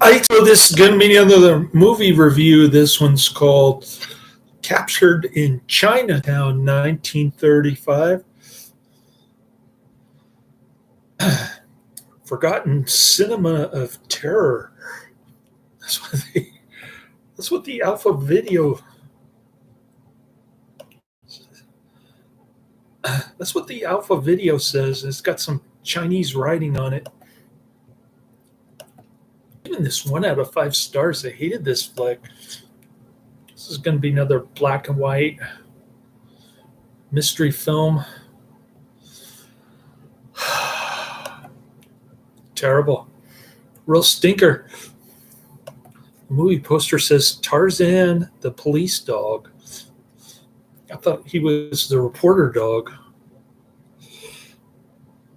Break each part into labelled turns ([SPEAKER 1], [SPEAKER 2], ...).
[SPEAKER 1] So this is going to be another movie review. This one's called Captured in Chinatown, 1935. Forgotten cinema of terror. That's what, that's what the Alpha Video. That's what the Alpha Video says. It's got some Chinese writing on it. Even this 1 out of 5 stars. I hated this flick. This is going to be another black and white mystery film. Terrible. Real stinker. The movie poster says Tarzan the police dog. I thought he was the reporter dog.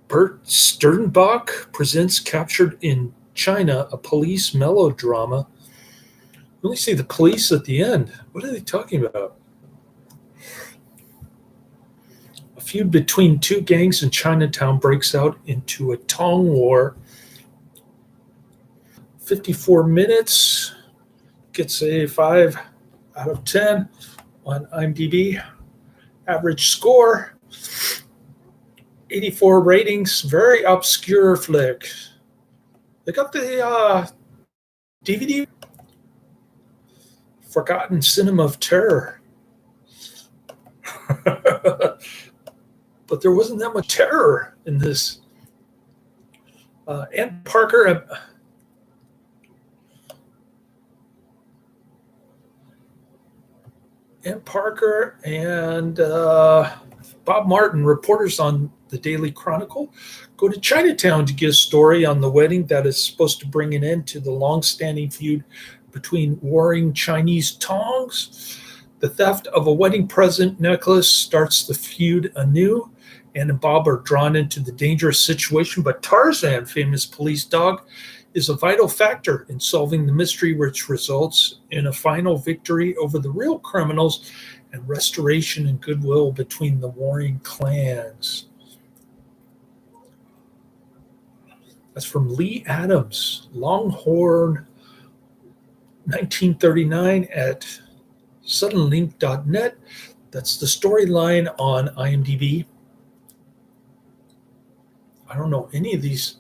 [SPEAKER 1] Bert Sternbach presents Captured in China, a police melodrama. We only see the police at the end. What are they talking about? A feud between two gangs in Chinatown breaks out into a Tong war. 54 minutes. Gets a 5 out of 10 on IMDb. Average score 84 ratings. Very obscure flick. They got the DVD. Forgotten Cinema of Terror. But there wasn't that much terror in this. Ann Parker. Ann Parker and Bob Martin, reporters on the Daily Chronicle, go to Chinatown to get a story on the wedding that is supposed to bring an end to the long-standing feud between warring Chinese tongs. The theft of a wedding present necklace starts the feud anew. Ann and Bob are drawn into the dangerous situation, but Tarzan, famous police dog, is a vital factor in solving the mystery, which results in a final victory over the real criminals and restoration and goodwill between the warring clans. That's from Lee Adams, Longhorn, 1939 at suddenlink.net. That's the storyline on IMDb. I don't know any of these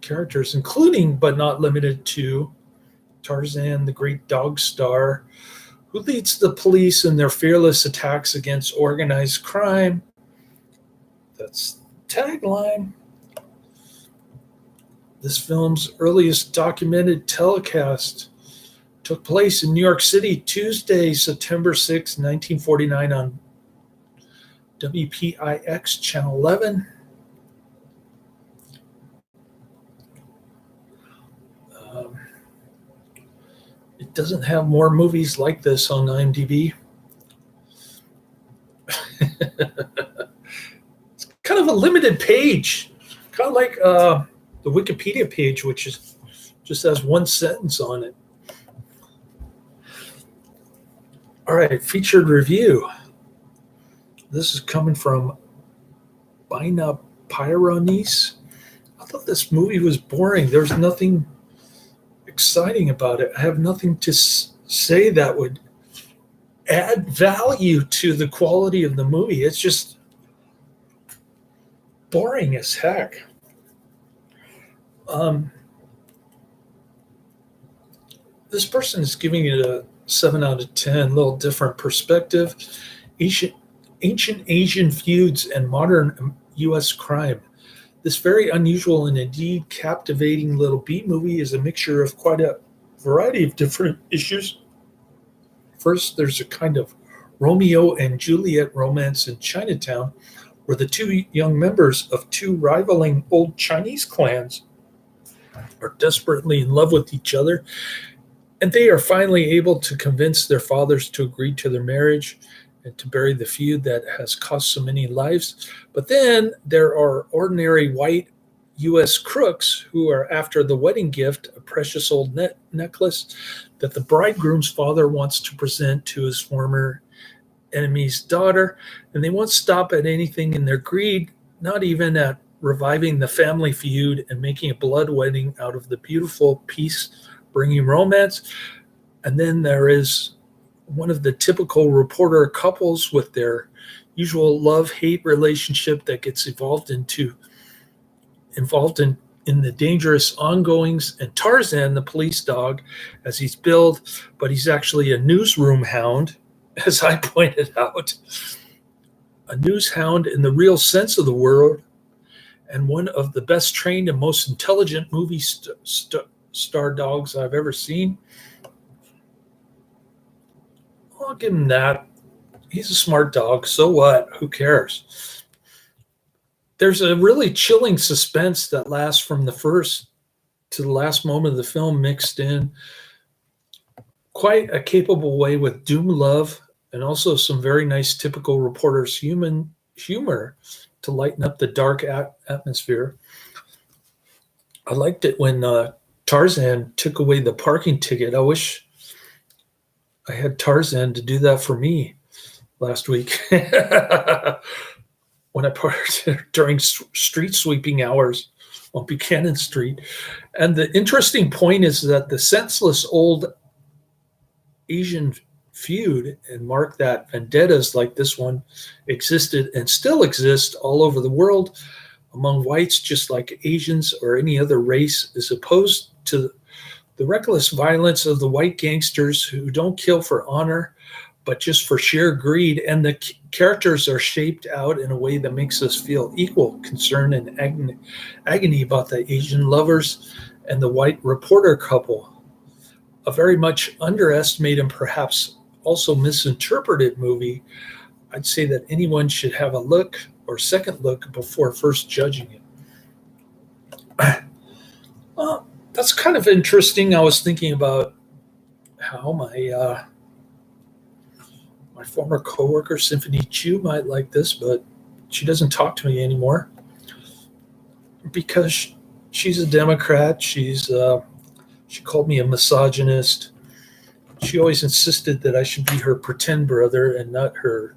[SPEAKER 1] characters, including but not limited to Tarzan, the great dog star, who leads the police in their fearless attacks against organized crime. That's the tagline. This film's earliest documented telecast took place in New York City, Tuesday, September 6, 1949 on WPIX Channel 11. It doesn't have more movies like this on IMDb. It's kind of a limited page, kind of like the Wikipedia page, which is just has one sentence on it. All right, featured review. This is coming from Bina Pyronis. I thought this movie was boring. There's nothing exciting about it. I have nothing to say that would add value to the quality of the movie. It's just boring as heck. This person is giving it a 7 out of 10, a little different perspective. Ancient Asian feuds and modern U.S. crime. This very unusual and indeed captivating little B movie is a mixture of quite a variety of different issues. First, there's a kind of Romeo and Juliet romance in Chinatown, where the two young members of two rivaling old Chinese clans are desperately in love with each other, and they are finally able to convince their fathers to agree to their marriage and to bury the feud that has cost so many lives. But then there are ordinary white U.S. crooks who are after the wedding gift, a precious old necklace that the bridegroom's father wants to present to his former enemy's daughter. And they won't stop at anything in their greed, not even at reviving the family feud and making a blood wedding out of the beautiful piece bringing romance. And then there is one of the typical reporter couples with their usual love-hate relationship that gets involved in the dangerous ongoings, and Tarzan, the police dog, as he's billed, but he's actually a newsroom hound, as I pointed out, a news hound in the real sense of the word, and one of the best trained and most intelligent movie star dogs I've ever seen. I'll give him that. He's a smart dog. So what? Who cares? There's a really chilling suspense that lasts from the first to the last moment of the film, mixed in quite a capable way with doom love and also some very nice typical reporter's human humor to lighten up the dark atmosphere. I liked it when Tarzan took away the parking ticket. I wish I had Tarzan to do that for me last week when I parked during street sweeping hours on Buchanan Street. And the interesting point is that the senseless old Asian feud and mark that vendettas like this one existed and still exist all over the world among whites, just like Asians or any other race, is opposed to the reckless violence of the white gangsters who don't kill for honor, but just for sheer greed. And the characters are shaped out in a way that makes us feel equal concern and agony about the Asian lovers and the white reporter couple. A very much underestimated and perhaps also misinterpreted movie. I'd say that anyone should have a look or second look before first judging it. Well, that's kind of interesting. I was thinking about how my former coworker Symphony Chu might like this, but she doesn't talk to me anymore because she's a Democrat. She called me a misogynist. She always insisted that I should be her pretend brother and not her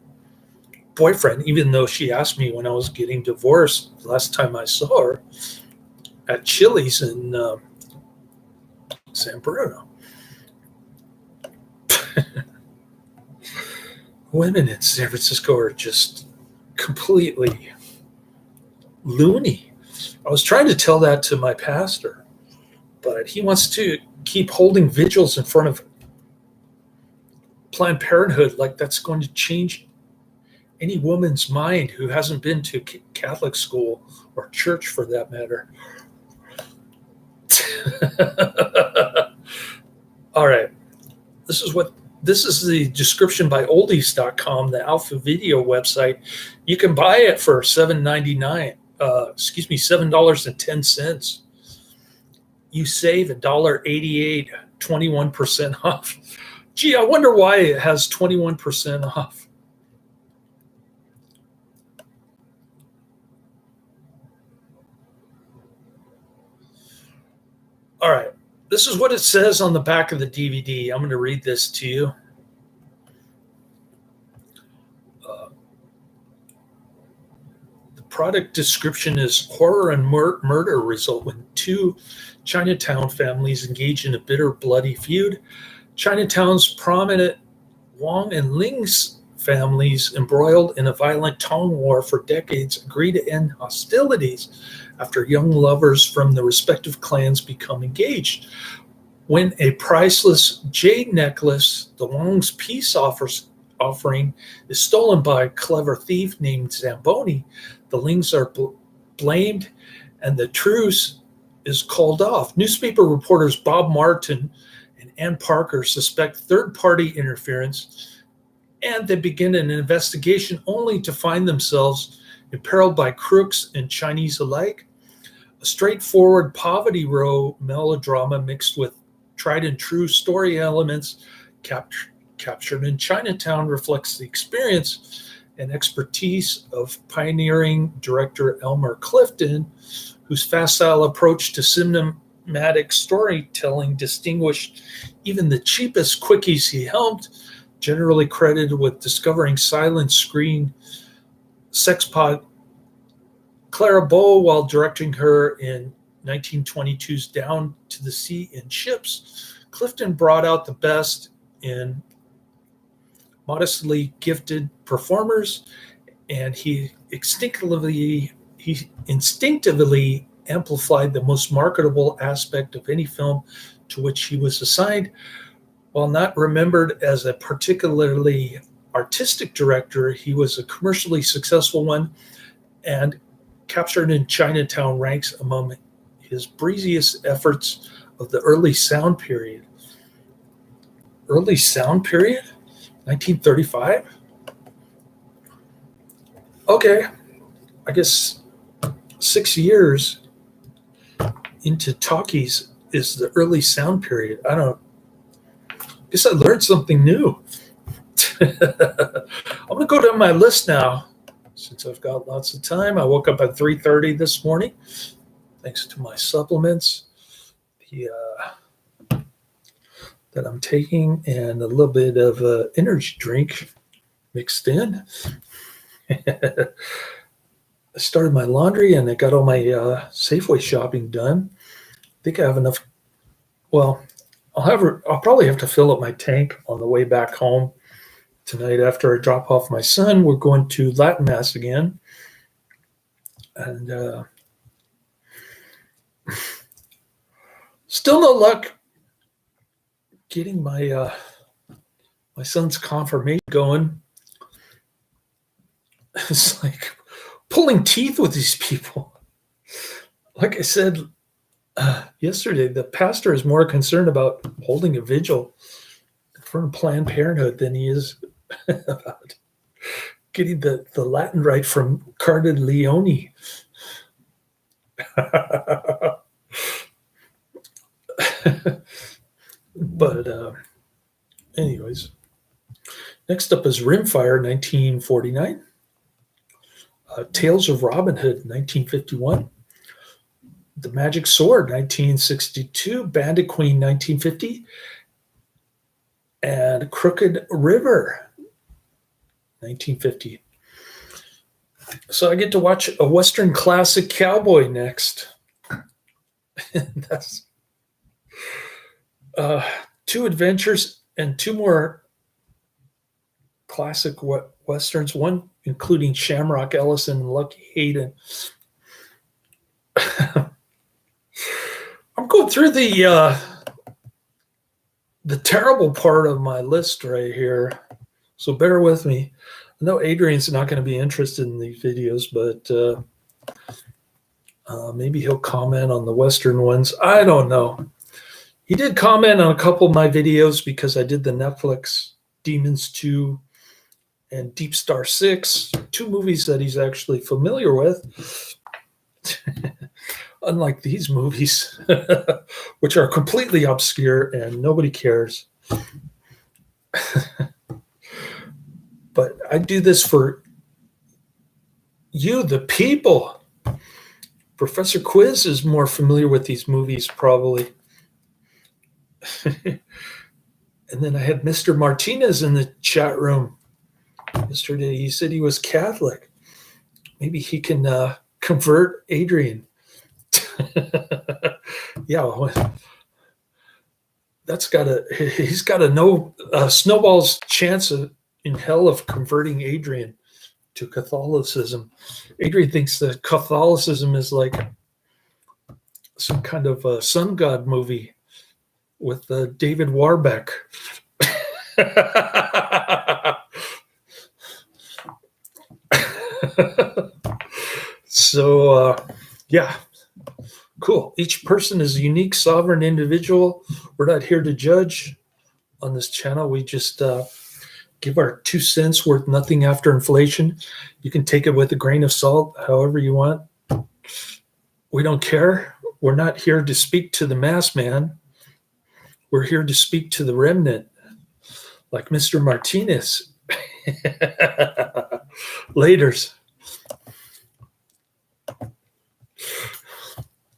[SPEAKER 1] boyfriend, even though she asked me when I was getting divorced last time I saw her at Chili's in San Bruno. Women in San Francisco are just completely loony. I was trying to tell that to my pastor, but he wants to keep holding vigils in front of Planned Parenthood like that's going to change any woman's mind who hasn't been to Catholic school or church for that matter. All right. This is the description by oldies.com, the Alpha Video website. You can buy it for $7.10. You save $1.88, 21% off. Gee, I wonder why it has 21% off. All right. This is what it says on the back of the DVD. I'm going to read this to you. The product description is horror and murder result when two Chinatown families engage in a bitter, bloody feud. Chinatown's prominent Wang and Ling's families, embroiled in a violent tongue war for decades, agree to end hostilities after young lovers from the respective clans become engaged. When a priceless jade necklace, the Wang's peace offering, is stolen by a clever thief named Zamboni, the Lings are blamed and the truce is called off. Newspaper reporters Bob Martin and Ann Parker suspect third-party interference, and they begin an investigation only to find themselves imperiled by crooks and Chinese alike. A straightforward poverty row melodrama mixed with tried and true story elements captured in Chinatown reflects the experience and expertise of pioneering director Elmer Clifton, whose facile approach to cinematic storytelling distinguished even the cheapest quickies he helmed, generally credited with discovering silent screen sex pod Clara Bow while directing her in 1922's Down to the Sea in Ships, Clifton brought out the best in modestly gifted performers, and he instinctively amplified the most marketable aspect of any film to which he was assigned. While not remembered as a particularly artistic director, he was a commercially successful one, and Captured in Chinatown ranks among his breeziest efforts of the early sound period. Early sound period? 1935? Okay, I guess 6 years into talkies is the early sound period. I guess I learned something new. I'm going to go down my list now since I've got lots of time. I woke up at 3:30 this morning thanks to my supplements that I'm taking and a little bit of energy drink mixed in. I started my laundry and I got all my Safeway shopping done. I think I have enough. Well, I'll probably have to fill up my tank on the way back home tonight after I drop off my son. We're going to Latin Mass again. And still no luck getting my son's confirmation going. It's like pulling teeth with these people. Like I said yesterday, the pastor is more concerned about holding a vigil for Planned Parenthood than he is about getting the Latin right from Cardellini. But anyways, next up is Rimfire, 1949. Tales of Robin Hood, 1951. The Magic Sword, 1962. Bandit Queen, 1950. And Crooked River, 1950. So I get to watch a Western classic cowboy next. That's two adventures and two more classic Westerns, one including Shamrock Ellison and Lucky Hayden. I'm going through the terrible part of my list right here, so bear with me. I know Adrian's not going to be interested in these videos, but maybe he'll comment on the Western ones. I don't know. He did comment on a couple of my videos because I did the Netflix Demons 2 and Deep Star 6, two movies that he's actually familiar with. Unlike these movies, which are completely obscure and nobody cares. But I do this for you, the people. Professor Quiz is more familiar with these movies, probably. And then I had Mr. Martinez in the chat room yesterday. He said he was Catholic. Maybe he can convert Adrian. Yeah, he's got a no snowball's chance in hell of converting Adrian to Catholicism. Adrian thinks that Catholicism is like some kind of a sun god movie with David Warbeck. So, yeah, cool. Each person is a unique, sovereign individual. We're not here to judge on this channel. We just give our 2 cents worth nothing after inflation. You can take it with a grain of salt, however you want. We don't care. We're not here to speak to the mass man. We're here to speak to the remnant, like Mr. Martinez. Laters.